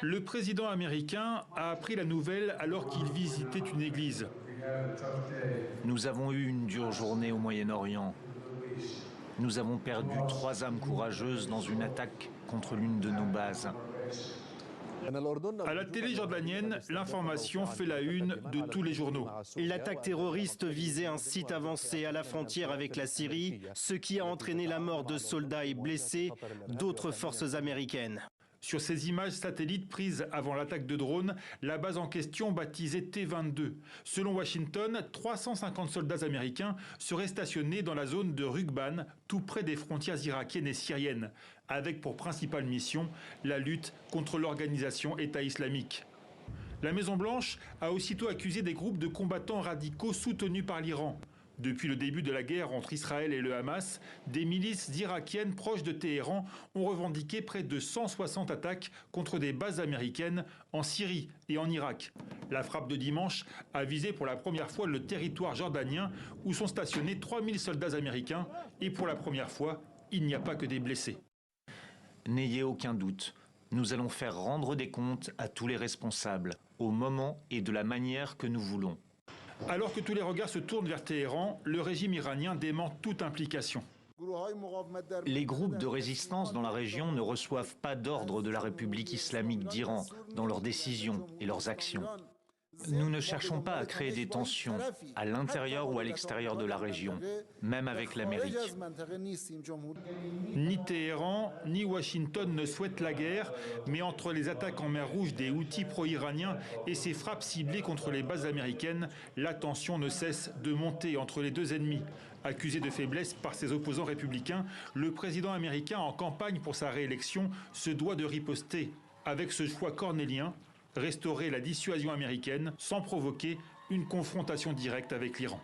Le président américain a appris la nouvelle alors qu'il visitait une église. Nous avons eu une dure journée au Moyen-Orient. Nous avons perdu 3 âmes courageuses dans une attaque contre l'une de nos bases. À la télé jordanienne, l'information fait la une de tous les journaux. L'attaque terroriste visait un site avancé à la frontière avec la Syrie, ce qui a entraîné la mort de soldats et blessés d'autres forces américaines. Sur ces images satellites prises avant l'attaque de drones, la base en question, baptisée T-22. Selon Washington, 350 soldats américains seraient stationnés dans la zone de Rukban, tout près des frontières irakiennes et syriennes, avec pour principale mission la lutte contre l'organisation État islamique. La Maison-Blanche a aussitôt accusé des groupes de combattants radicaux soutenus par l'Iran. Depuis le début de la guerre entre Israël et le Hamas, des milices irakiennes proches de Téhéran ont revendiqué près de 160 attaques contre des bases américaines en Syrie et en Irak. La frappe de dimanche a visé pour la première fois le territoire jordanien où sont stationnés 3000 soldats américains et pour la première fois, il n'y a pas que des blessés. N'ayez aucun doute, nous allons faire rendre des comptes à tous les responsables, au moment et de la manière que nous voulons. Alors que tous les regards se tournent vers Téhéran, le régime iranien dément toute implication. Les groupes de résistance dans la région ne reçoivent pas d'ordre de la République islamique d'Iran dans leurs décisions et leurs actions. Nous ne cherchons pas à créer des tensions à l'intérieur ou à l'extérieur de la région, même avec l'Amérique. Ni Téhéran, ni Washington ne souhaitent la guerre, mais entre les attaques en mer Rouge des Houthis pro-iraniens et ces frappes ciblées contre les bases américaines, la tension ne cesse de monter entre les deux ennemis. Accusé de faiblesse par ses opposants républicains, le président américain en campagne pour sa réélection se doit de riposter. Avec ce choix cornélien, restaurer la dissuasion américaine sans provoquer une confrontation directe avec l'Iran.